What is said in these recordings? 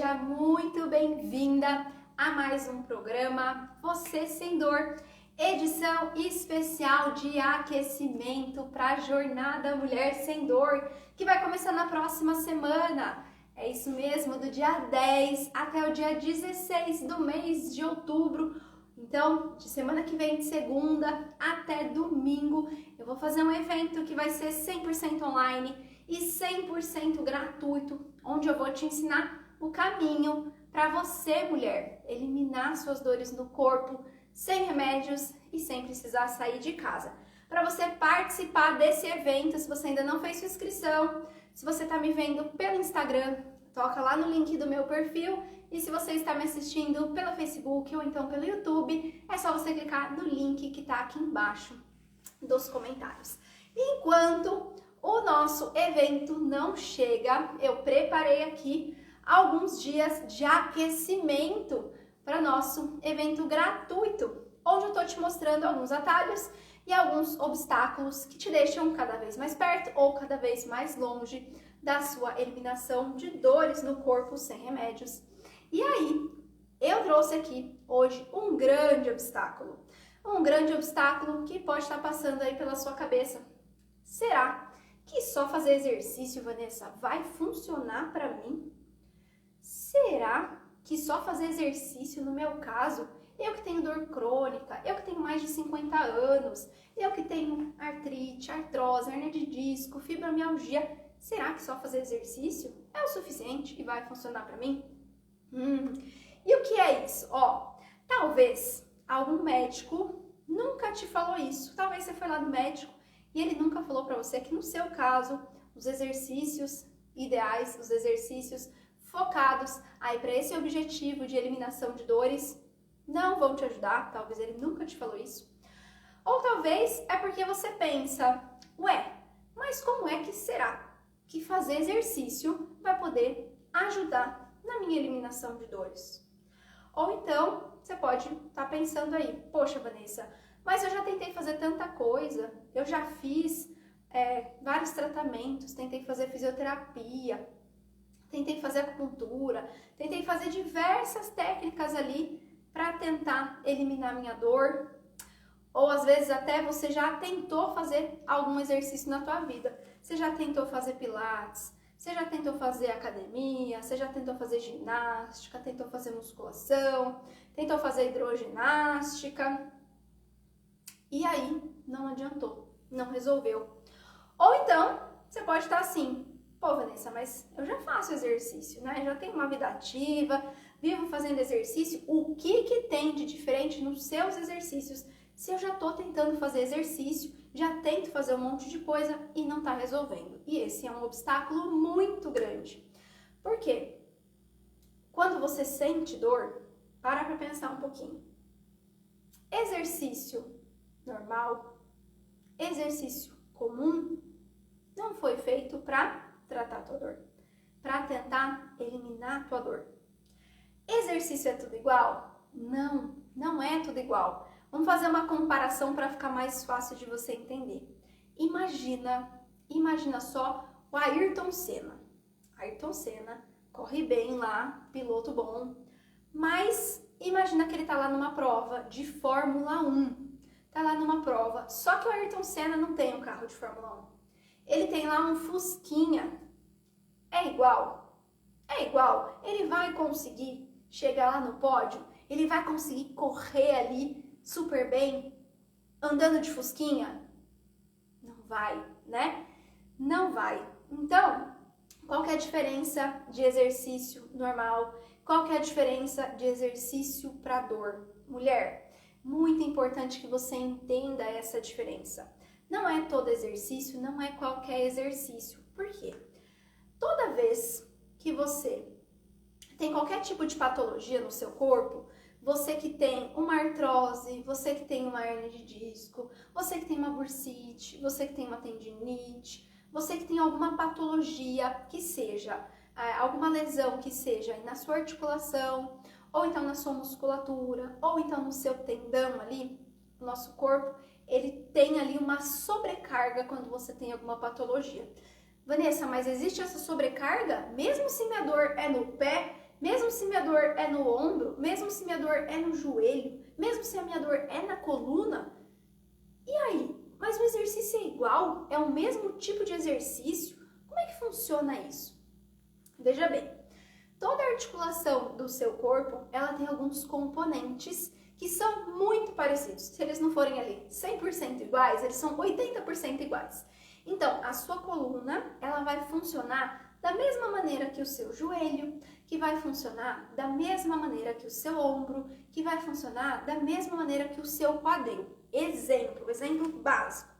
Seja muito bem-vinda a mais um programa Você Sem Dor, edição especial de aquecimento para a Jornada Mulher Sem Dor, que vai começar na próxima semana. É isso mesmo, do dia 10 até o dia 16 do mês de outubro. Então, de semana que vem, de segunda até domingo, eu vou fazer um evento que vai ser 100% online e 100% gratuito, onde eu vou te ensinar o caminho para você, mulher, eliminar suas dores no corpo, sem remédios e sem precisar sair de casa. Para você participar desse evento, se você ainda não fez sua inscrição, se você está me vendo pelo Instagram, toca lá no link do meu perfil. E se você está me assistindo pelo Facebook ou então pelo YouTube, é só você clicar no link que está aqui embaixo dos comentários. Enquanto o nosso evento não chega, eu preparei aqui alguns dias de aquecimento para nosso evento gratuito, onde eu estou te mostrando alguns atalhos e alguns obstáculos que te deixam cada vez mais perto ou cada vez mais longe da sua eliminação de dores no corpo sem remédios. E aí, eu trouxe aqui hoje um grande obstáculo que pode estar passando aí pela sua cabeça. Será que só fazer exercício, Vanessa, vai funcionar para mim? Será que só fazer exercício, no meu caso, eu que tenho dor crônica, eu que tenho mais de 50 anos, eu que tenho artrite, artrose, hernia de disco, fibromialgia, será que só fazer exercício é o suficiente e vai funcionar para mim? E o que é isso? Talvez algum médico nunca te falou isso. Talvez você foi lá no médico e ele nunca falou para você que no seu caso, os exercícios ideais, os exercícios focados aí para esse objetivo de eliminação de dores não vão te ajudar. Talvez ele nunca te falou isso. Ou talvez é porque você pensa, mas como é que será que fazer exercício vai poder ajudar na minha eliminação de dores? Ou então, você pode estar pensando aí, poxa, Vanessa, mas eu já tentei fazer tanta coisa, eu já fiz vários tratamentos, tentei fazer fisioterapia, tentei fazer acupuntura, tentei fazer diversas técnicas ali para tentar eliminar minha dor. Ou às vezes até você já tentou fazer algum exercício na tua vida. Você já tentou fazer pilates, você já tentou fazer academia, você já tentou fazer ginástica, tentou fazer musculação, tentou fazer hidroginástica. E aí não adiantou, não resolveu. Ou então você pode estar assim, pô, Vanessa, mas eu já faço exercício, né? Já tenho uma vida ativa, vivo fazendo exercício. O que tem de diferente nos seus exercícios? Se eu já tô tentando fazer exercício, já tento fazer um monte de coisa e não tá resolvendo. E esse é um obstáculo muito grande. Por quê? Quando você sente dor, para pensar um pouquinho. Exercício normal, exercício comum, não foi feito para tratar a tua dor, para tentar eliminar a tua dor. Exercício é tudo igual? Não, não é tudo igual. Vamos fazer uma comparação para ficar mais fácil de você entender. Imagina só o Ayrton Senna. Ayrton Senna corre bem lá, piloto bom, mas imagina que ele tá lá numa prova de Fórmula 1. Tá lá numa prova, só que o Ayrton Senna não tem um carro de Fórmula 1. Ele tem lá um Fusquinha. É igual? É igual. Ele vai conseguir chegar lá no pódio? Ele vai conseguir correr ali super bem, andando de Fusquinha? Não vai, né? Não vai. Então, qual que é a diferença de exercício normal? Qual que é a diferença de exercício para dor? Mulher, muito importante que você entenda essa diferença. Não é todo exercício, não é qualquer exercício. Por quê? Toda vez que você tem qualquer tipo de patologia no seu corpo, você que tem uma artrose, você que tem uma hernia de disco, você que tem uma bursite, você que tem uma tendinite, você que tem alguma patologia que seja, alguma lesão que seja na sua articulação, ou então na sua musculatura, ou então no seu tendão ali, o nosso corpo, ele tem ali uma sobrecarga quando você tem alguma patologia. Vanessa, mas existe essa sobrecarga? Mesmo se minha dor é no pé, Mesmo se minha dor é no ombro, mesmo se minha dor é no joelho, mesmo se a minha dor é na coluna, e aí? Mas o exercício é igual? É o mesmo tipo de exercício? Como é que funciona isso? Veja bem, toda articulação do seu corpo, ela tem alguns componentes que são muito parecidos. Se eles não forem ali 100% iguais, eles são 80% iguais. Então, a sua coluna, ela vai funcionar da mesma maneira que o seu joelho, que vai funcionar da mesma maneira que o seu ombro, que vai funcionar da mesma maneira que o seu quadril. Exemplo básico.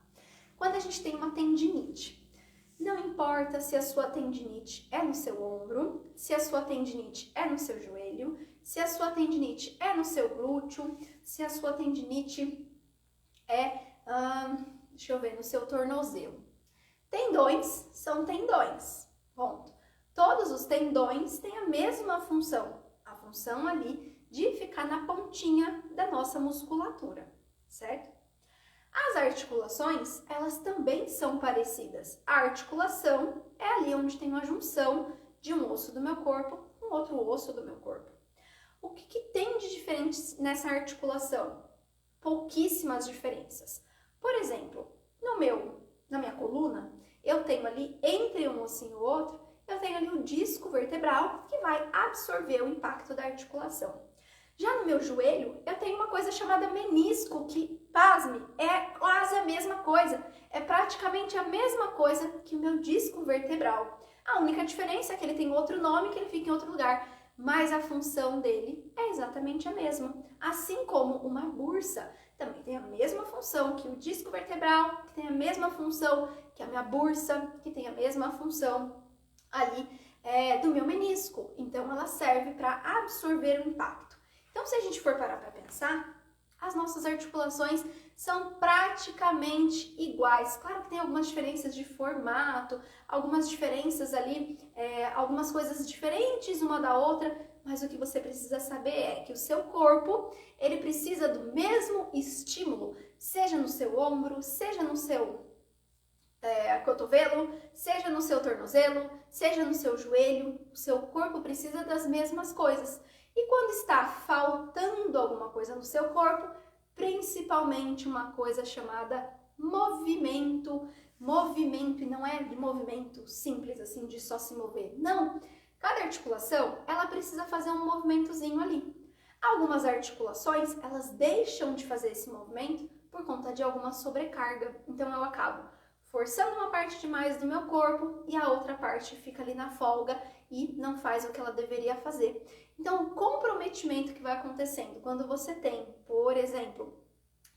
Quando a gente tem uma tendinite, não importa se a sua tendinite é no seu ombro, se a sua tendinite é no seu joelho, se a sua tendinite é no seu glúteo, se a sua tendinite é, no seu tornozelo. Tendões são tendões, ponto. Todos os tendões têm a mesma função, a função ali de ficar na pontinha da nossa musculatura, certo? As articulações, elas também são parecidas. A articulação é ali onde tem uma junção de um osso do meu corpo com outro osso do meu corpo. O que tem de diferente nessa articulação? Pouquíssimas diferenças. Por exemplo, na minha coluna, eu tenho ali, entre um ossinho e o outro, eu tenho ali o disco vertebral que vai absorver o impacto da articulação. Já no meu joelho, eu tenho uma coisa chamada menisco, que, pasme, é quase a mesma coisa. É praticamente a mesma coisa que o meu disco vertebral. A única diferença é que ele tem outro nome, que ele fica em outro lugar. Mas a função dele é exatamente a mesma. Assim como uma bursa também tem a mesma função que o disco vertebral, que tem a mesma função que a minha bursa, que tem a mesma função ali do meu menisco. Então, ela serve para absorver o impacto. Então, se a gente for parar para pensar, as nossas articulações são praticamente iguais. Claro que tem algumas diferenças de formato, algumas diferenças ali, algumas coisas diferentes uma da outra, mas o que você precisa saber é que o seu corpo, ele precisa do mesmo estímulo, seja no seu ombro, seja no seu cotovelo, seja no seu tornozelo, seja no seu joelho, o seu corpo precisa das mesmas coisas. E quando está faltando alguma coisa no seu corpo, principalmente uma coisa chamada movimento. Movimento, e não é de movimento simples assim, de só se mover. Não! Cada articulação, ela precisa fazer um movimentozinho ali. Algumas articulações, elas deixam de fazer esse movimento por conta de alguma sobrecarga. Então, eu acabo forçando uma parte demais do meu corpo e a outra parte fica ali na folga e não faz o que ela deveria fazer. Então, o comprometimento que vai acontecendo quando você tem, por exemplo,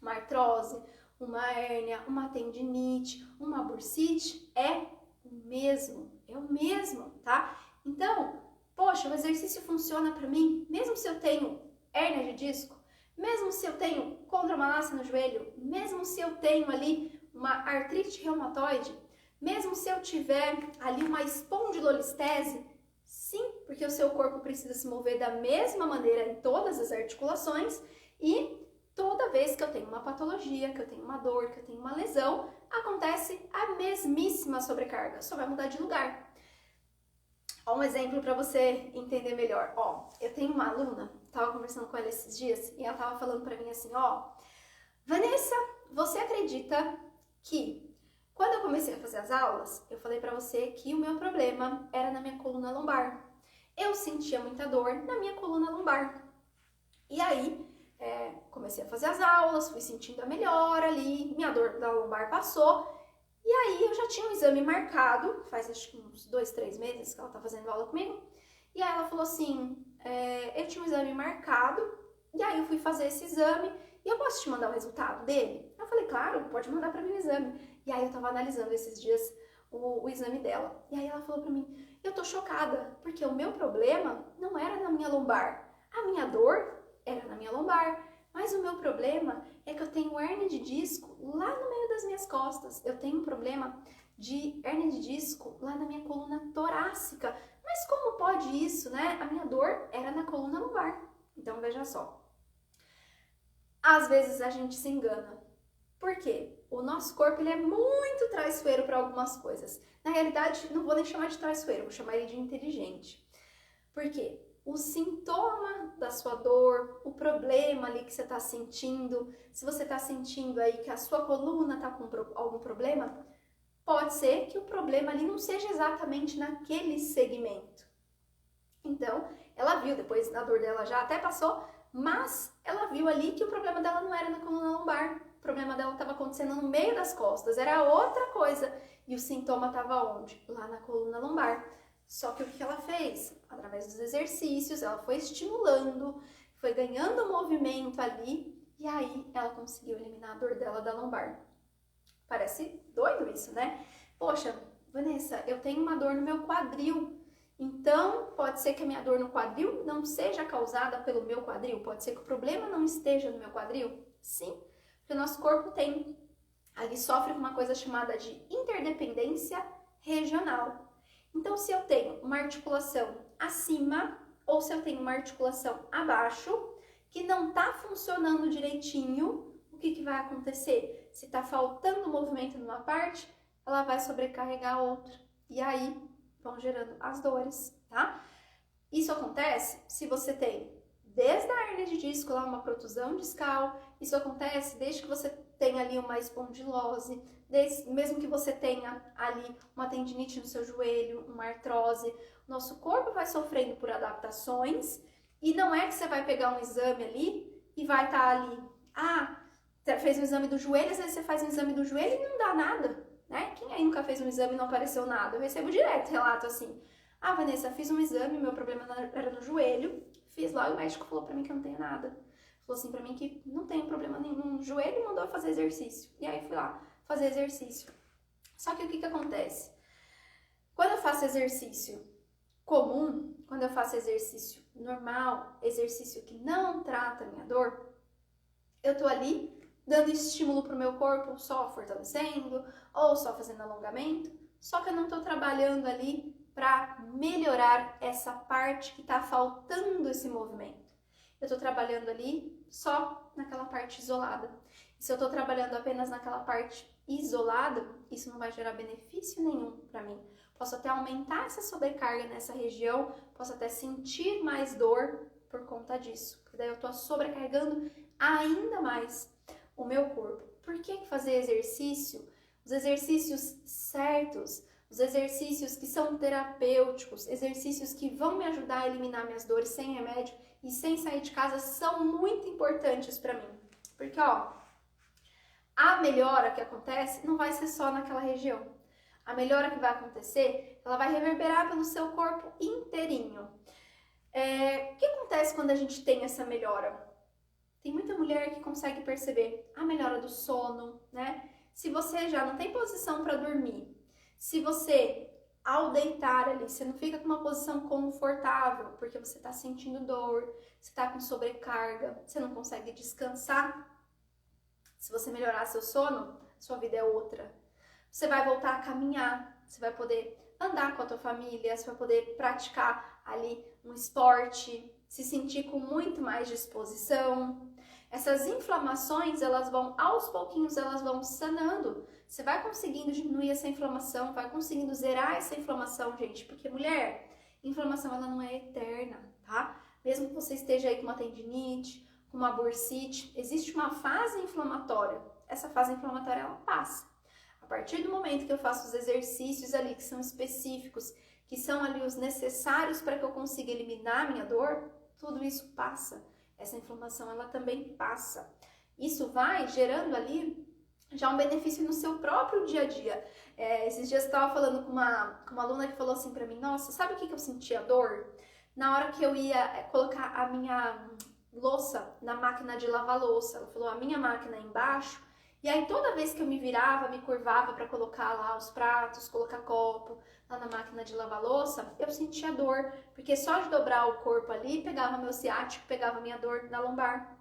uma artrose, uma hérnia, uma tendinite, uma bursite, é o mesmo, tá? Então, poxa, o exercício funciona para mim, mesmo se eu tenho hérnia de disco, mesmo se eu tenho condromalácia no joelho, mesmo se eu tenho ali uma artrite reumatoide, mesmo se eu tiver ali uma espondilolistese, sim, porque o seu corpo precisa se mover da mesma maneira em todas as articulações e toda vez que eu tenho uma patologia, que eu tenho uma dor, que eu tenho uma lesão, acontece a mesmíssima sobrecarga, só vai mudar de lugar. Ó, um exemplo para você entender melhor. Ó, eu tenho uma aluna, tava conversando com ela esses dias e ela tava falando para mim assim, ó, Vanessa, você acredita que quando eu comecei a fazer as aulas, eu falei para você que o meu problema era na minha coluna lombar. Eu sentia muita dor na minha coluna lombar. E aí, comecei a fazer as aulas, fui sentindo a melhora ali, minha dor da lombar passou. E aí, eu já tinha um exame marcado, faz acho que uns 2, 3 meses que ela tá fazendo aula comigo. E aí, ela falou assim, eu tinha um exame marcado, e aí eu fui fazer esse exame, e eu posso te mandar o resultado dele? Eu falei, claro, pode mandar para mim o exame. E aí eu tava analisando esses dias o exame dela. E aí ela falou para mim, eu tô chocada, porque o meu problema não era na minha lombar. A minha dor era na minha lombar, mas o meu problema é que eu tenho hérnia de disco lá no meio das minhas costas. Eu tenho um problema de hérnia de disco lá na minha coluna torácica. Mas como pode isso, né? A minha dor era na coluna lombar. Então veja só. Às vezes a gente se engana. Por quê? O nosso corpo ele é muito traiçoeiro para algumas coisas. Na realidade, não vou nem chamar de traiçoeiro, vou chamar ele de inteligente. Por quê? o sintoma da sua dor, o problema ali que você está sentindo, se você está sentindo aí que a sua coluna está com algum problema, pode ser que o problema ali não seja exatamente naquele segmento. Então, ela viu, depois a dor dela já até passou, mas ela viu ali que o problema dela não era na coluna lombar, o problema dela estava acontecendo no meio das costas, era outra coisa. E o sintoma estava onde? Lá na coluna lombar. Só que o que ela fez? Através dos exercícios, ela foi estimulando, foi ganhando movimento ali, e aí ela conseguiu eliminar a dor dela da lombar. Parece doido isso, né? Poxa, Vanessa, eu tenho uma dor no meu quadril, então pode ser que a minha dor no quadril não seja causada pelo meu quadril, pode ser que o problema não esteja no meu quadril? Sim, porque o nosso corpo tem, ali sofre com uma coisa chamada de interdependência regional. Então, se eu tenho uma articulação acima ou se eu tenho uma articulação abaixo que não está funcionando direitinho, o que vai acontecer? Se está faltando movimento numa parte, ela vai sobrecarregar a outra. E aí vão gerando as dores, tá? Isso acontece se você tem desde a hérnia de disco, lá uma protusão discal. Isso acontece desde que você tenha ali uma espondilose, mesmo que você tenha ali uma tendinite no seu joelho, uma artrose. Nosso corpo vai sofrendo por adaptações e não é que você vai pegar um exame ali e vai estar ali, você fez um exame do joelho, às vezes você faz um exame do joelho e não dá nada, né? Quem aí nunca fez um exame e não apareceu nada? Eu recebo direto relato assim, Vanessa, fiz um exame, meu problema era no joelho, fiz lá e o médico falou pra mim que eu não tenho nada. Falou assim pra mim que não tem problema nenhum no joelho e mandou eu fazer exercício. E aí fui lá fazer exercício. Só que o que acontece? Quando eu faço exercício comum, quando eu faço exercício normal, exercício que não trata a minha dor, eu tô ali dando estímulo pro meu corpo, só fortalecendo ou só fazendo alongamento, só que eu não tô trabalhando ali para melhorar essa parte que tá faltando esse movimento. Eu tô trabalhando ali só naquela parte isolada. E se eu tô trabalhando apenas naquela parte isolada, isso não vai gerar benefício nenhum para mim. Posso até aumentar essa sobrecarga nessa região, posso até sentir mais dor por conta disso. Porque daí eu tô sobrecarregando ainda mais o meu corpo. Por que fazer exercício? Os exercícios certos, os exercícios que são terapêuticos, exercícios que vão me ajudar a eliminar minhas dores sem remédio e sem sair de casa são muito importantes para mim. Porque, a melhora que acontece não vai ser só naquela região. A melhora que vai acontecer, ela vai reverberar pelo seu corpo inteirinho. O que acontece quando a gente tem essa melhora? Tem muita mulher que consegue perceber a melhora do sono, né? Se você já não tem posição para dormir, se você, ao deitar ali, você não fica com uma posição confortável, porque você está sentindo dor, você está com sobrecarga, você não consegue descansar. Se você melhorar seu sono, sua vida é outra. Você vai voltar a caminhar, você vai poder andar com a tua família, você vai poder praticar ali um esporte, se sentir com muito mais disposição. Essas inflamações, elas vão, aos pouquinhos, elas vão sanando. Você vai conseguindo diminuir essa inflamação, vai conseguindo zerar essa inflamação, gente. Porque, mulher, inflamação, ela não é eterna, tá? Mesmo que você esteja aí com uma tendinite, com uma bursite, existe uma fase inflamatória. Essa fase inflamatória, ela passa. A partir do momento que eu faço os exercícios ali, que são específicos, que são ali os necessários para que eu consiga eliminar a minha dor, tudo isso passa. Essa inflamação, ela também passa. Isso vai gerando ali já um benefício no seu próprio dia a dia. Esses dias eu estava falando com uma aluna que falou assim para mim, nossa, sabe o que eu sentia dor? Na hora que eu ia colocar a minha louça na máquina de lavar louça. Ela falou, a minha máquina é embaixo. E aí toda vez que eu me virava, me curvava para colocar lá os pratos, colocar copo lá na máquina de lavar louça, eu sentia dor, porque só de dobrar o corpo ali, pegava meu ciático, pegava minha dor na lombar.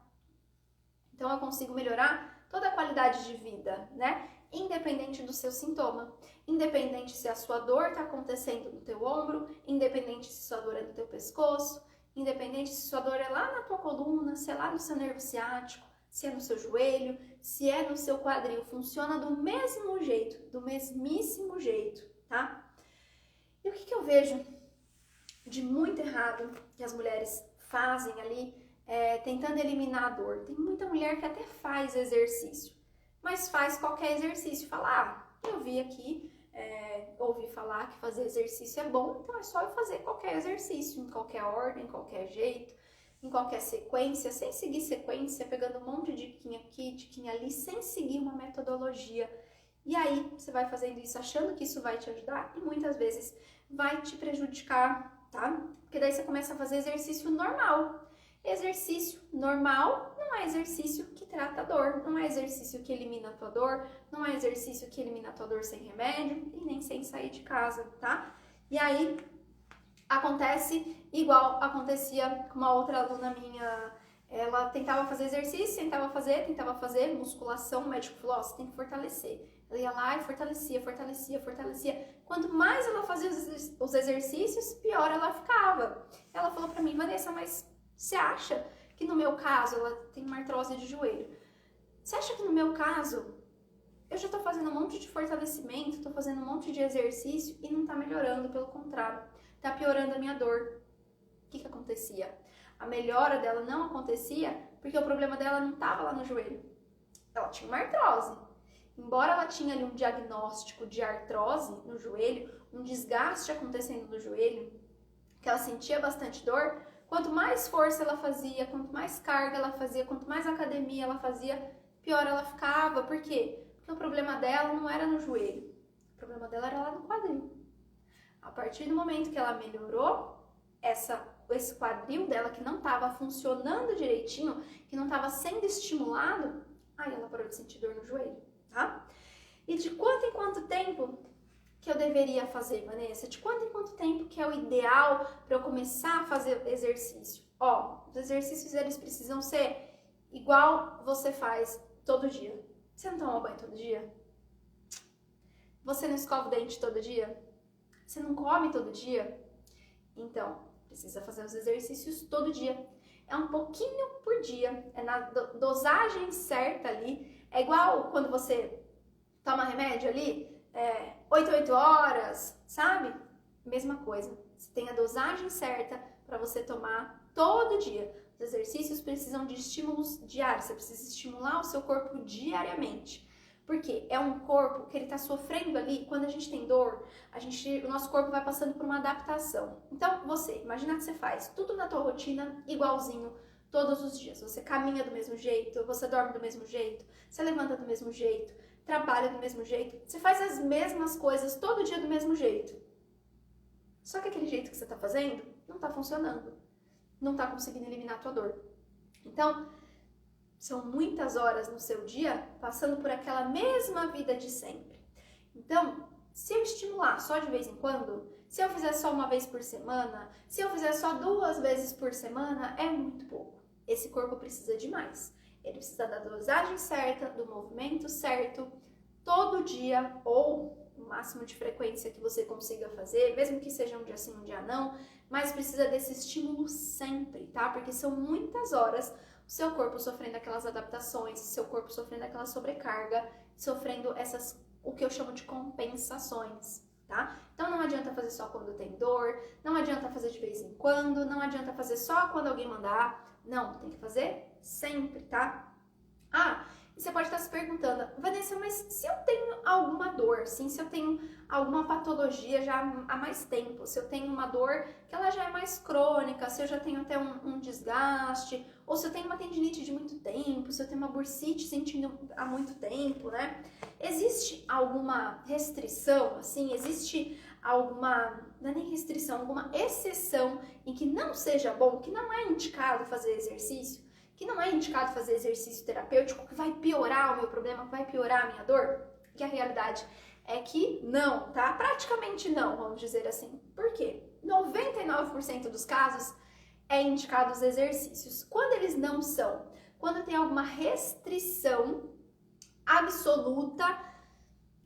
Então eu consigo melhorar toda a qualidade de vida, né? Independente do seu sintoma, independente se a sua dor está acontecendo no teu ombro, independente se sua dor é no teu pescoço, independente se sua dor é lá na tua coluna, se é lá no seu nervo ciático, se é no seu joelho, se é no seu quadril, funciona do mesmo jeito, do mesmíssimo jeito, tá? E o que eu vejo de muito errado que as mulheres fazem ali, tentando eliminar a dor. Tem muita mulher que até faz exercício, mas faz qualquer exercício. Fala, eu vi aqui, ouvi falar que fazer exercício é bom, então é só eu fazer qualquer exercício, em qualquer ordem, em qualquer jeito, em qualquer sequência, sem seguir sequência, pegando um monte de diquinha aqui, diquinha ali, sem seguir uma metodologia. E aí, você vai fazendo isso achando que isso vai te ajudar e muitas vezes vai te prejudicar, tá? Porque daí você começa a fazer exercício normal. Exercício normal não é exercício que trata a dor, não é exercício que elimina a tua dor, não é exercício que elimina a tua dor sem remédio e nem sem sair de casa, tá? E aí, acontece igual acontecia com uma outra aluna minha. Ela tentava fazer exercício, tentava fazer musculação, o médico falou, você tem que fortalecer. Ela ia lá e fortalecia. Quanto mais ela fazia os exercícios, pior ela ficava. Ela falou pra mim, Vanessa, mas você acha que no meu caso, ela tem uma artrose de joelho, você acha que no meu caso, eu já tô fazendo um monte de fortalecimento, tô fazendo um monte de exercício e não tá melhorando, pelo contrário, tá piorando a minha dor. O que acontecia? A melhora dela não acontecia porque o problema dela não estava lá no joelho. Ela tinha uma artrose. Embora ela tinha ali um diagnóstico de artrose no joelho, um desgaste acontecendo no joelho, que ela sentia bastante dor, quanto mais força ela fazia, quanto mais carga ela fazia, quanto mais academia ela fazia, pior ela ficava. Por quê? Porque o problema dela não era no joelho, o problema dela era lá no quadril. A partir do momento que ela melhorou, esse quadril dela que não estava funcionando direitinho, que não estava sendo estimulado, aí ela parou de sentir dor no joelho, tá? E de quanto em quanto tempo que eu deveria fazer, Vanessa? De quanto em quanto tempo que é o ideal para eu começar a fazer exercício? Ó, os exercícios eles precisam ser igual você faz todo dia. Você não toma banho todo dia? Você não escova o dente todo dia? Você não come todo dia? Então, precisa fazer os exercícios todo dia. É um pouquinho por dia, é na dosagem certa ali. É igual quando você toma remédio ali, 8 horas, sabe? Mesma coisa. Você tem a dosagem certa para você tomar todo dia. Os exercícios precisam de estímulos diários, você precisa estimular o seu corpo diariamente. Porque é um corpo que ele está sofrendo ali, quando a gente tem dor, o nosso corpo vai passando por uma adaptação. Então, imagina que você faz tudo na tua rotina igualzinho todos os dias. Você caminha do mesmo jeito, você dorme do mesmo jeito, você levanta do mesmo jeito, trabalha do mesmo jeito, você faz as mesmas coisas todo dia do mesmo jeito. Só que aquele jeito que você está fazendo não está funcionando, não está conseguindo eliminar a tua dor. Então, são muitas horas no seu dia passando por aquela mesma vida de sempre. Então, se eu estimular só de vez em quando, se eu fizer só uma vez por semana, se eu fizer só 2 vezes por semana, é muito pouco. Esse corpo precisa de mais. Ele precisa da dosagem certa, do movimento certo, todo dia ou o máximo de frequência que você consiga fazer, mesmo que seja um dia sim, um dia não, mas precisa desse estímulo sempre, tá? Porque são muitas horas o seu corpo sofrendo aquelas adaptações, o seu corpo sofrendo aquela sobrecarga, sofrendo o que eu chamo de compensações, tá? Então não adianta fazer só quando tem dor, não adianta fazer de vez em quando, não adianta fazer só quando alguém mandar, não, tem que fazer sempre, tá? E você pode estar se perguntando, Vanessa, mas se eu tenho alguma dor, assim, se eu tenho alguma patologia já há mais tempo, se eu tenho uma dor que ela já é mais crônica, se eu já tenho até um desgaste, ou se eu tenho uma tendinite de muito tempo, se eu tenho uma bursite sentindo há muito tempo, né? Existe alguma restrição, assim, existe alguma, não é nem restrição, alguma exceção em que não seja bom, que não é indicado fazer exercício? Que não é indicado fazer exercício terapêutico, que vai piorar o meu problema, que vai piorar a minha dor? Que a realidade é que não, tá? Praticamente não, vamos dizer assim. Por quê? 99% dos casos é indicado os exercícios. Quando eles não são, quando tem alguma restrição absoluta,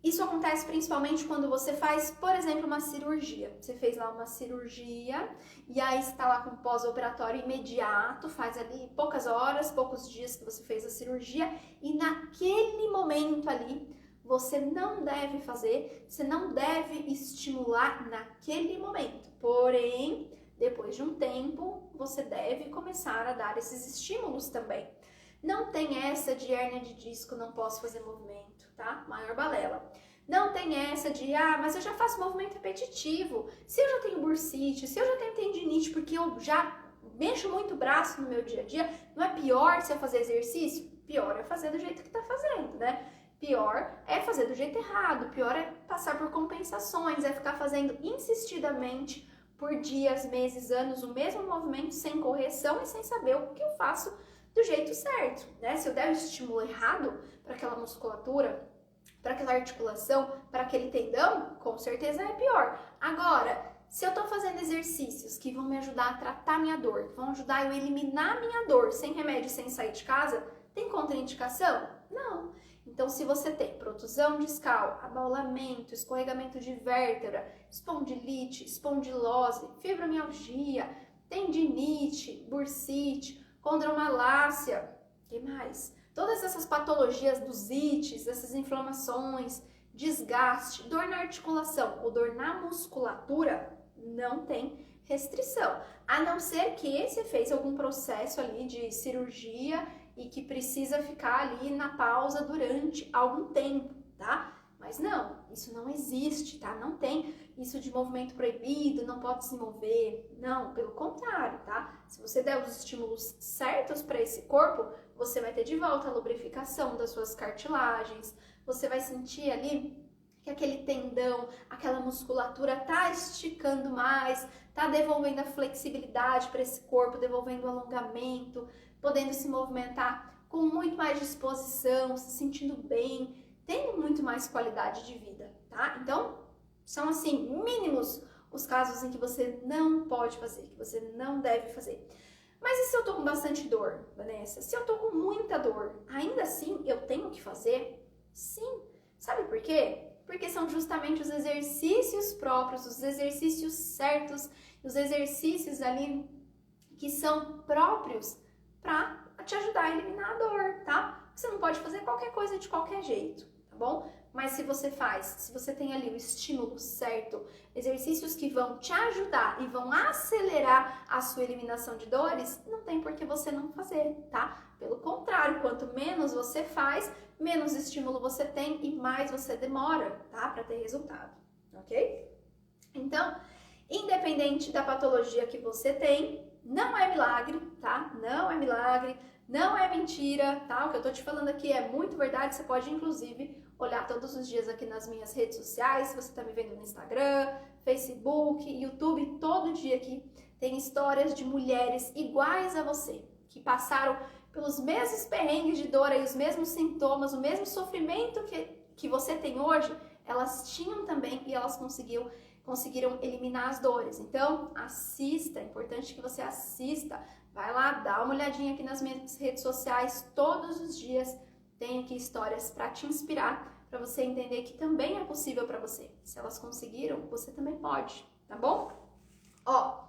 isso acontece principalmente quando você faz, por exemplo, uma cirurgia. Você fez lá uma cirurgia e aí está lá com pós-operatório imediato, faz ali poucas horas, poucos dias que você fez a cirurgia e naquele momento ali você não deve fazer, você não deve estimular naquele momento. Porém, Depois de um tempo, você deve começar a dar esses estímulos também. Não tem essa de hérnia de disco, não posso fazer movimento, tá? Maior balela. Não tem essa de, mas eu já faço movimento repetitivo. Se eu já tenho bursite, se eu já tenho tendinite, porque eu já mexo muito o braço no meu dia a dia, não é pior se eu fazer exercício? Pior é fazer do jeito que tá fazendo, né? Pior é fazer do jeito errado, pior é passar por compensações, é ficar fazendo insistidamente por dias, meses, anos o mesmo movimento sem correção e sem saber o que eu faço do jeito certo, né? Se eu der o estímulo errado para aquela musculatura, para aquela articulação, para aquele tendão, com certeza é pior. Agora, se eu tô fazendo exercícios que vão me ajudar a tratar minha dor, que vão ajudar eu a eliminar minha dor sem remédio, sem sair de casa, tem contraindicação? Não. Então, se você tem protusão discal, abaulamento, escorregamento de vértebra, espondilite, espondilose, fibromialgia, tendinite, bursite, condromalácia, o que mais? Todas essas patologias dos ites, essas inflamações, desgaste, dor na articulação ou dor na musculatura, não tem restrição. A não ser que você fez algum processo ali de cirurgia e que precisa ficar ali na pausa durante algum tempo, tá? Mas não, isso não existe, tá? Não tem isso de movimento proibido, não pode se mover. Não, pelo contrário, tá? Se você der os estímulos certos para esse corpo, você vai ter de volta a lubrificação das suas cartilagens, você vai sentir ali que aquele tendão, aquela musculatura tá esticando mais, tá devolvendo a flexibilidade para esse corpo, devolvendo o alongamento, podendo se movimentar com muito mais disposição, se sentindo bem, tendo muito mais qualidade de vida, tá? Então, são assim, mínimos os casos em que você não pode fazer, que você não deve fazer. Mas e se eu tô com bastante dor, Vanessa? Se eu tô com muita dor, ainda assim eu tenho que fazer? Sim. Sabe por quê? Porque são justamente os exercícios próprios, os exercícios certos, os exercícios ali que são próprios para te ajudar a eliminar a dor, tá? Você não pode fazer qualquer coisa de qualquer jeito, tá bom? Mas se você faz, se você tem ali o estímulo certo, exercícios que vão te ajudar e vão acelerar a sua eliminação de dores, não tem por que você não fazer, tá? Pelo contrário, quanto menos você faz, menos estímulo você tem e mais você demora, tá? Para ter resultado, ok? Então, independente da patologia que você tem, não é milagre, tá? Não é milagre, não é mentira, tá? O que eu tô te falando aqui é muito verdade, você pode inclusive olhar todos os dias aqui nas minhas redes sociais, se você tá me vendo no Instagram, Facebook, YouTube, todo dia aqui tem histórias de mulheres iguais a você, que passaram pelos mesmos perrengues de dor e os mesmos sintomas, o mesmo sofrimento que você tem hoje, elas tinham também e elas conseguiram eliminar as dores. Então, assista, é importante que você assista. Vai lá, dá uma olhadinha aqui nas minhas redes sociais, todos os dias tem aqui histórias para te inspirar, para você entender que também é possível para você. Se elas conseguiram, você também pode, tá bom? Ó,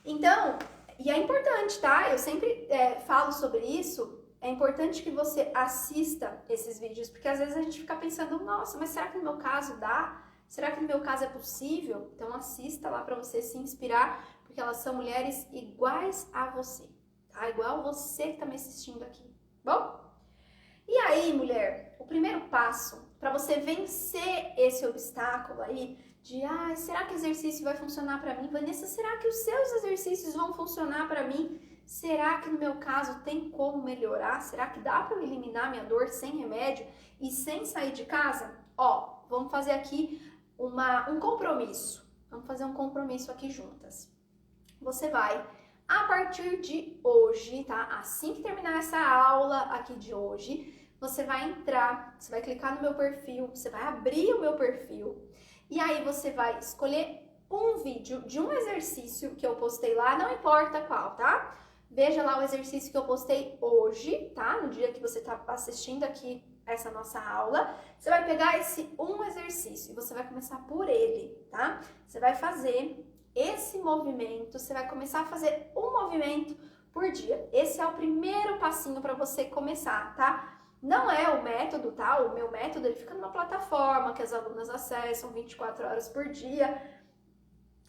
então, e é importante, tá? Eu sempre falo sobre isso. É importante que você assista esses vídeos, porque às vezes a gente fica pensando, nossa, mas será que no meu caso dá? Será que no meu caso é possível? Então assista lá para você se inspirar, porque elas são mulheres iguais a você, tá? Igual você que tá me assistindo aqui, bom? E aí, mulher, o primeiro passo para você vencer esse obstáculo aí de, será que exercício vai funcionar para mim? Vanessa, será que os seus exercícios vão funcionar para mim? Será que no meu caso tem como melhorar? Será que dá para eu eliminar minha dor sem remédio e sem sair de casa? Ó, vamos fazer aqui um compromisso. Vamos fazer um compromisso aqui juntas. Você vai, a partir de hoje, tá? Assim que terminar essa aula aqui de hoje, você vai entrar, você vai clicar no meu perfil, você vai abrir o meu perfil e aí você vai escolher um vídeo de um exercício que eu postei lá, não importa qual, tá? Veja lá o exercício que eu postei hoje, tá? No dia que você tá assistindo aqui essa nossa aula, você vai pegar esse um exercício e você vai começar por ele, tá? Você vai fazer esse movimento, você vai começar a fazer um movimento por dia. Esse é o primeiro passinho para você começar, tá? Não é o método, tá? O meu método, ele fica numa plataforma que as alunas acessam 24 horas por dia.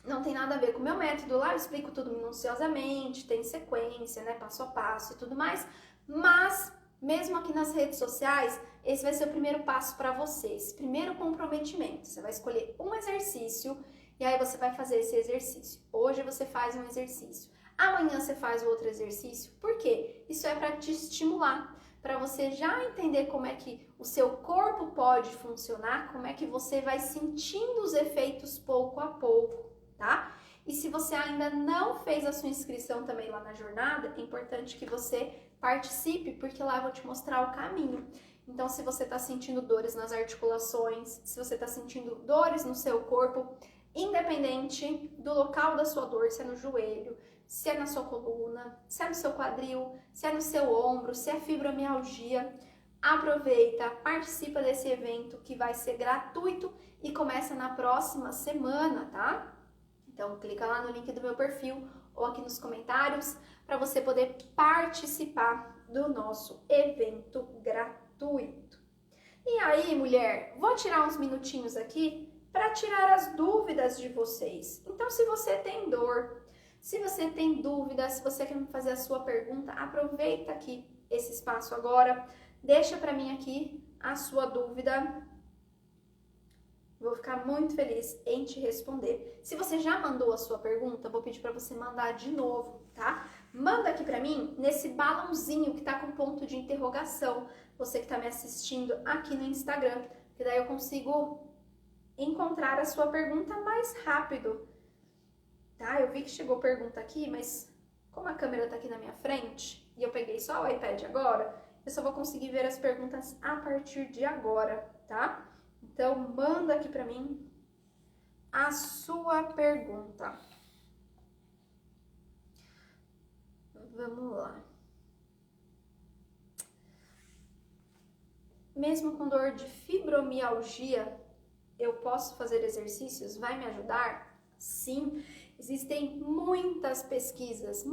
não tem nada a ver com o meu método. Lá eu explico tudo minuciosamente, tem sequência, né, passo a passo e tudo mais. Mas, mesmo aqui nas redes sociais, esse vai ser o primeiro passo para você, esse primeiro comprometimento. Você vai escolher um exercício e aí você vai fazer esse exercício. Hoje você faz um exercício, amanhã você faz o outro exercício. Por quê? Isso é para te estimular, para você já entender como é que o seu corpo pode funcionar, como é que você vai sentindo os efeitos pouco a pouco, tá? E se você ainda não fez a sua inscrição também lá na jornada, é importante que você participe, porque lá eu vou te mostrar o caminho. Então, se você está sentindo dores nas articulações, se você está sentindo dores no seu corpo, independente do local da sua dor, se é no joelho, se é na sua coluna, se é no seu quadril, se é no seu ombro, se é fibromialgia, aproveita, participa desse evento que vai ser gratuito e começa na próxima semana, tá? Então, clica lá no link do meu perfil ou aqui nos comentários para você poder participar do nosso evento gratuito. E aí, mulher, vou tirar uns minutinhos aqui para tirar as dúvidas de vocês. Então, se você tem dor, se você tem dúvidas, se você quer me fazer a sua pergunta, aproveita aqui esse espaço agora, deixa para mim aqui a sua dúvida. Vou ficar muito feliz em te responder. Se você já mandou a sua pergunta, vou pedir para você mandar de novo, tá? Manda aqui para mim nesse balãozinho que tá com ponto de interrogação. Você que tá me assistindo aqui no Instagram, que daí eu consigo encontrar a sua pergunta mais rápido, tá? Eu vi que chegou pergunta aqui, mas como a câmera tá aqui na minha frente e eu peguei só o iPad agora, eu só vou conseguir ver as perguntas a partir de agora, tá? Então, manda aqui pra mim a sua pergunta. Vamos lá. Mesmo com dor de fibromialgia, eu posso fazer exercícios? Vai me ajudar? Sim, existem muitas pesquisas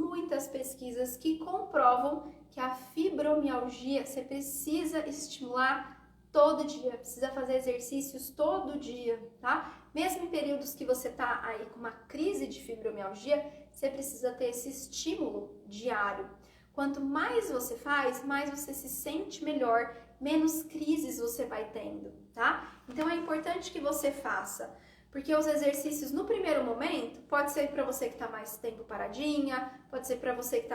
que comprovam que a fibromialgia você precisa estimular todo dia, precisa fazer exercícios todo dia, tá? Mesmo em períodos que você tá aí com uma crise de fibromialgia, você precisa ter esse estímulo diário. Quanto mais você faz, mais você se sente melhor, menos crises você vai tendo, tá? Então é importante que você faça, porque os exercícios no primeiro momento, pode ser para você que tá mais tempo paradinha, pode ser para você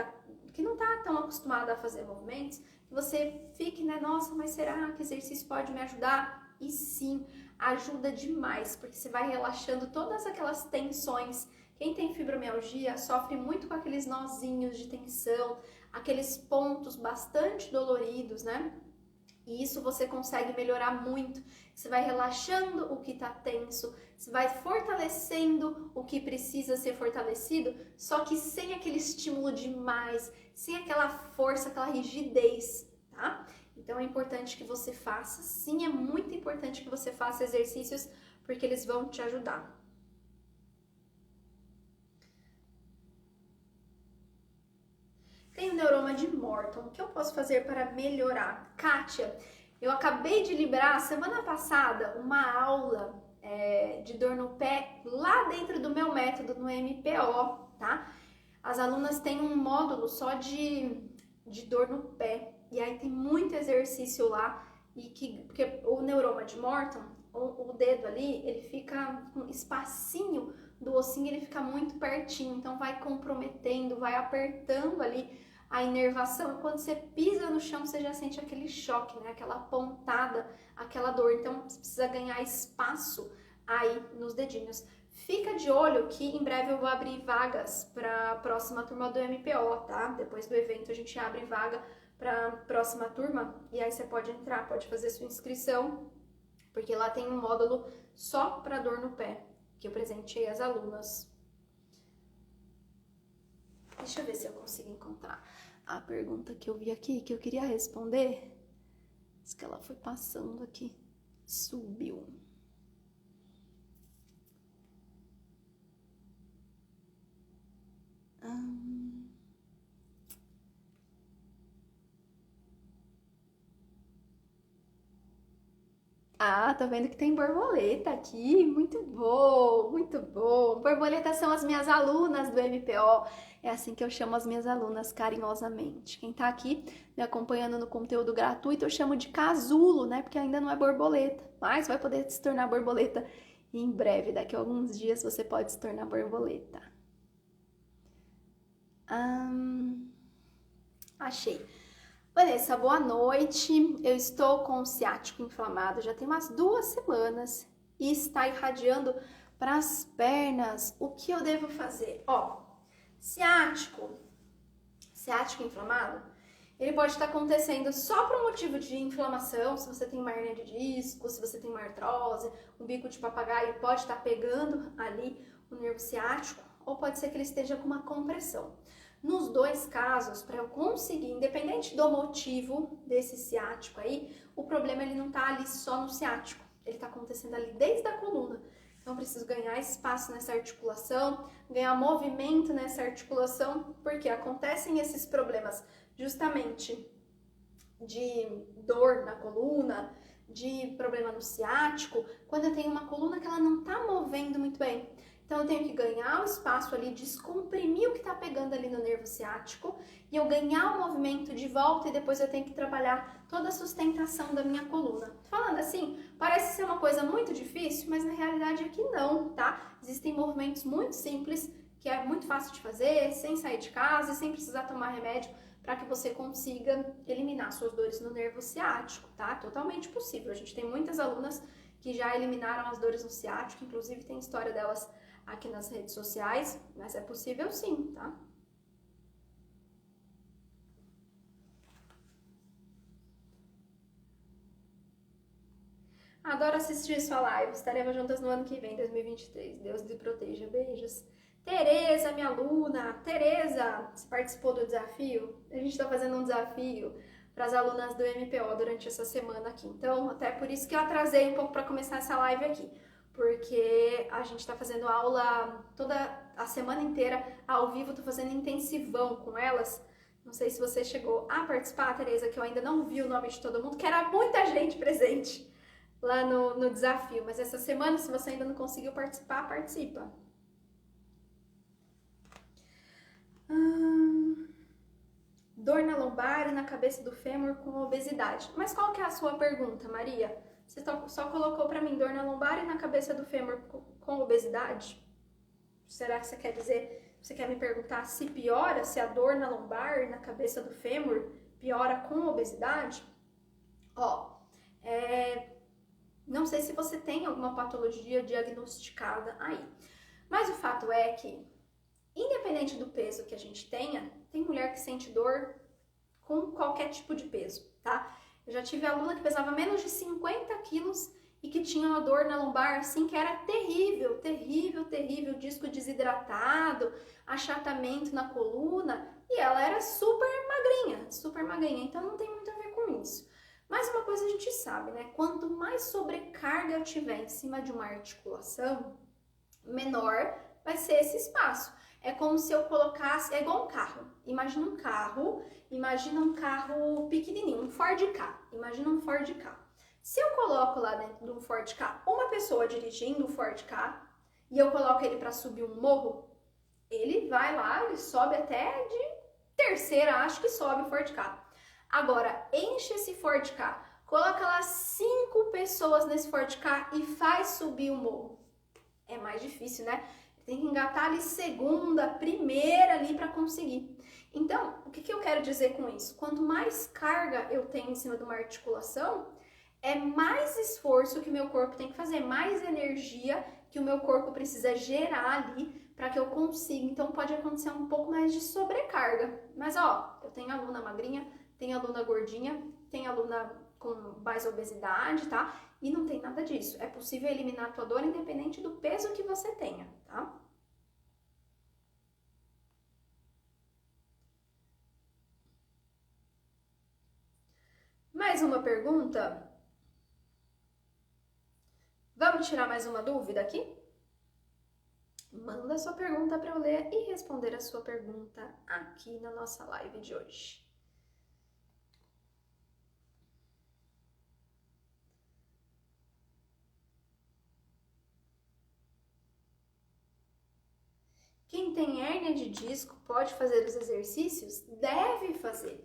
que não tá tão acostumada a fazer movimentos, que você fique, né, nossa, mas será que exercício pode me ajudar? E sim, ajuda demais, porque você vai relaxando todas aquelas tensões. Quem tem fibromialgia sofre muito com aqueles nozinhos de tensão, aqueles pontos bastante doloridos, né? E isso você consegue melhorar muito. Você vai relaxando o que tá tenso, você vai fortalecendo o que precisa ser fortalecido, só que sem aquele estímulo demais, sem aquela força, aquela rigidez, tá? Então é importante que você faça, sim, é muito importante que você faça exercícios, porque eles vão te ajudar. Tenho neuroma de Morton, o que eu posso fazer para melhorar? Kátia, eu acabei de liberar semana passada uma aula de dor no pé lá dentro do meu método no MPO, tá? As alunas têm um módulo só de dor no pé, e aí tem muito exercício lá, porque o neuroma de Morton, o dedo ali, ele fica com um espacinho do ossinho, ele fica muito pertinho, então vai comprometendo, vai apertando ali a inervação. Quando você pisa no chão, você já sente aquele choque, né? Aquela pontada, aquela dor. Então, você precisa ganhar espaço aí nos dedinhos. Fica de olho que em breve eu vou abrir vagas para a próxima turma do MPO, tá? Depois do evento a gente abre vaga para a próxima turma e aí você pode entrar, pode fazer sua inscrição, porque lá tem um módulo só para dor no pé, que eu presenteei as alunas. Deixa eu ver se eu consigo encontrar a pergunta que eu vi aqui, que eu queria responder. Diz que ela foi passando aqui. Subiu. Ah, tô vendo que tem borboleta aqui. Muito bom, muito bom. Borboletas são as minhas alunas do MPO. É assim que eu chamo as minhas alunas carinhosamente. Quem tá aqui me acompanhando no conteúdo gratuito, eu chamo de casulo, né? Porque ainda não é borboleta, mas vai poder se tornar borboleta em breve. Daqui a alguns dias você pode se tornar borboleta. Achei. Vanessa, boa noite. Eu estou com o ciático inflamado já tem umas 2 semanas e está irradiando para as pernas. O que eu devo fazer? Ó, ciático inflamado, ele pode estar acontecendo só por um motivo de inflamação, se você tem uma hernia de disco, se você tem uma artrose, um bico de papagaio pode estar pegando ali o nervo ciático, ou pode ser que ele esteja com uma compressão. Nos 2 casos, para eu conseguir, independente do motivo desse ciático aí, o problema ele não tá ali só no ciático, ele tá acontecendo ali desde a coluna. Então, eu preciso ganhar espaço nessa articulação, ganhar movimento nessa articulação, porque acontecem esses problemas justamente de dor na coluna, de problema no ciático, quando eu tenho uma coluna que ela não tá movendo muito bem. Então, eu tenho que ganhar o espaço ali, descomprimir o que tá pegando ali no nervo ciático e eu ganhar o movimento de volta e depois eu tenho que trabalhar toda a sustentação da minha coluna. Falando assim, parece ser uma coisa muito difícil, mas na realidade é que não, tá? Existem movimentos muito simples, que é muito fácil de fazer, sem sair de casa e sem precisar tomar remédio, para que você consiga eliminar suas dores no nervo ciático, tá? Totalmente possível. A gente tem muitas alunas que já eliminaram as dores no ciático, inclusive tem história delas aqui nas redes sociais, mas é possível sim, tá? Adoro assistir sua live, estaremos juntas no ano que vem, 2023. Deus te proteja, beijos. Tereza, minha aluna, Tereza, você participou do desafio? A gente está fazendo um desafio para as alunas do MPO durante essa semana aqui. Então, até por isso que eu atrasei um pouco para começar essa live aqui, porque a gente está fazendo aula toda a semana inteira ao vivo, tô fazendo intensivão com elas. Não sei se você chegou a participar, Tereza, que eu ainda não vi o nome de todo mundo, que era muita gente presente lá no desafio. Mas essa semana, se você ainda não conseguiu participar, participa. Dor na lombar e na cabeça do fêmur com obesidade. Mas qual que é a sua pergunta, Maria? Você só colocou para mim dor na lombar e na cabeça do fêmur com obesidade? Será que você quer dizer, você quer me perguntar se piora, se a dor na lombar e na cabeça do fêmur piora com obesidade? Ó, não sei se você tem alguma patologia diagnosticada aí, mas o fato é que, independente do peso que a gente tenha, tem mulher que sente dor com qualquer tipo de peso, tá? Eu já tive aluna que pesava menos de 50 quilos e que tinha uma dor na lombar, assim, que era terrível, terrível, terrível, disco desidratado, achatamento na coluna, e ela era super magrinha, então não tem muito a ver com isso. Mas uma coisa a gente sabe, né? Quanto mais sobrecarga eu tiver em cima de uma articulação, menor vai ser esse espaço. É como se eu colocasse, é igual um carro. Imagina um carro pequenininho, um Ford Ka. Imagina um Ford Ka. Se eu coloco lá dentro de um Ford Ka uma pessoa dirigindo um Ford Ka e eu coloco ele para subir um morro, ele vai lá, ele sobe até de terceira, acho que sobe o Ford Ka. Agora, enche esse Ford Ka, coloca lá 5 pessoas nesse Ford Ka e faz subir o morro. É mais difícil, né? Tem que engatar ali segunda, primeira ali para conseguir. Então, o que eu quero dizer com isso? Quanto mais carga eu tenho em cima de uma articulação, é mais esforço que o meu corpo tem que fazer, mais energia que o meu corpo precisa gerar ali para que eu consiga. Então, pode acontecer um pouco mais de sobrecarga. Mas, ó, eu tenho aluna magrinha, tenho aluna gordinha, tenho aluna com mais obesidade, tá? E não tem nada disso. É possível eliminar a tua dor independente do peso que você tenha, tá? Mais uma pergunta? Vamos tirar mais uma dúvida aqui? Manda sua pergunta para eu ler e responder a sua pergunta aqui na nossa live de hoje. tem hérnia de disco pode fazer os exercícios? Deve fazer.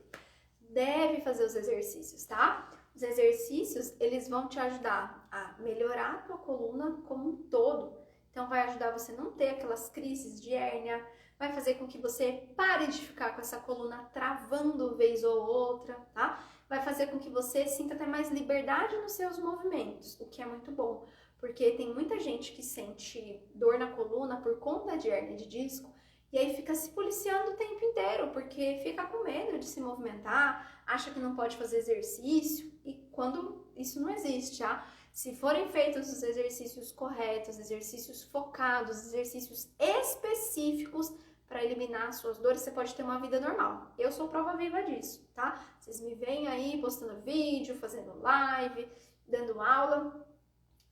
Deve fazer os exercícios, tá? Os exercícios, eles vão te ajudar a melhorar a tua coluna como um todo. Então, vai ajudar você a não ter aquelas crises de hérnia, vai fazer com que você pare de ficar com essa coluna travando vez ou outra, tá? Vai fazer com que você sinta até mais liberdade nos seus movimentos, o que é muito bom. Porque tem muita gente que sente dor na coluna por conta de hérnia de disco e aí fica se policiando o tempo inteiro, porque fica com medo de se movimentar, acha que não pode fazer exercício e quando isso não existe, tá? Se forem feitos os exercícios corretos, exercícios focados, exercícios específicos para eliminar as suas dores, você pode ter uma vida normal. Eu sou prova viva disso, tá? Vocês me veem aí postando vídeo, fazendo live, dando aula,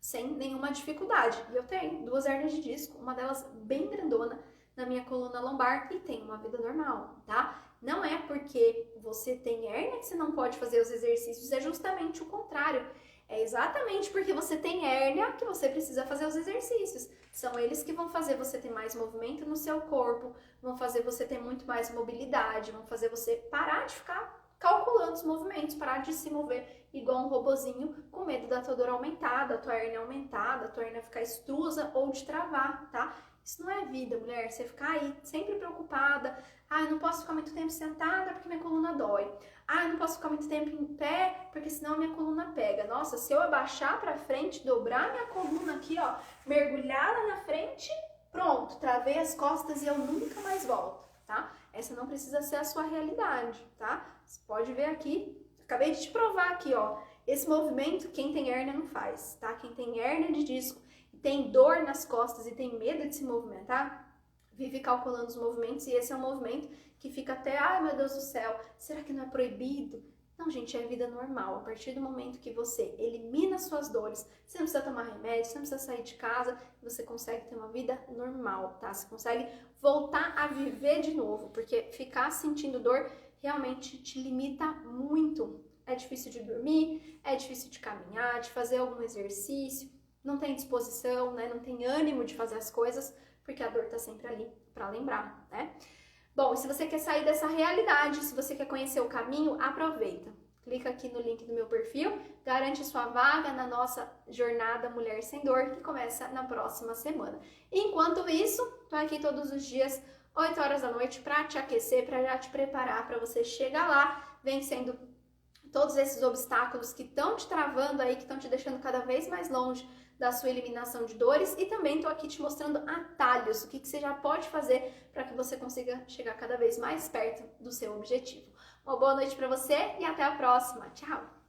sem nenhuma dificuldade. E eu tenho 2 hérnias de disco, uma delas bem grandona na minha coluna lombar e tenho uma vida normal, tá? Não é porque você tem hérnia que você não pode fazer os exercícios, é justamente o contrário. É exatamente porque você tem hérnia que você precisa fazer os exercícios. São eles que vão fazer você ter mais movimento no seu corpo, vão fazer você ter muito mais mobilidade, vão fazer você parar de ficar calculando os movimentos, parar de se mover igual um robozinho com medo da tua dor aumentar, da tua hérnia aumentar, da tua hérnia ficar extrusa ou de travar, tá? Isso não é vida, mulher. Você ficar aí sempre preocupada. Ah, eu não posso ficar muito tempo sentada porque minha coluna dói. Ah, eu não posso ficar muito tempo em pé porque senão minha coluna pega. Nossa, se eu abaixar pra frente, dobrar minha coluna aqui, ó, mergulhar lá na frente, pronto, travei as costas e eu nunca mais volto, tá? Essa não precisa ser a sua realidade, tá? Você pode ver aqui, acabei de te provar aqui, ó. Esse movimento, quem tem hérnia não faz, tá? Quem tem hérnia de disco, tem dor nas costas e tem medo de se movimentar, vive calculando os movimentos e esse é um movimento que fica até, ai meu Deus do céu, será que não é proibido? Não, gente, é vida normal. A partir do momento que você elimina suas dores, você não precisa tomar remédio, você não precisa sair de casa, você consegue ter uma vida normal, tá? Você consegue voltar a viver de novo, porque ficar sentindo dor realmente te limita muito. É difícil de dormir, é difícil de caminhar, de fazer algum exercício, não tem disposição, né? Não tem ânimo de fazer as coisas, porque a dor tá sempre ali para lembrar, né? Bom, se você quer sair dessa realidade, se você quer conhecer o caminho, aproveita. Clica aqui no link do meu perfil, garante sua vaga na nossa jornada Mulher Sem Dor, que começa na próxima semana. Enquanto isso, tô aqui todos os dias, 8 horas da noite, para te aquecer, para já te preparar para você chegar lá, vencendo todos esses obstáculos que estão te travando aí, que estão te deixando cada vez mais longe da sua eliminação de dores, e também estou aqui te mostrando atalhos, o que você já pode fazer para que você consiga chegar cada vez mais perto do seu objetivo. Uma boa noite para você e até a próxima. Tchau!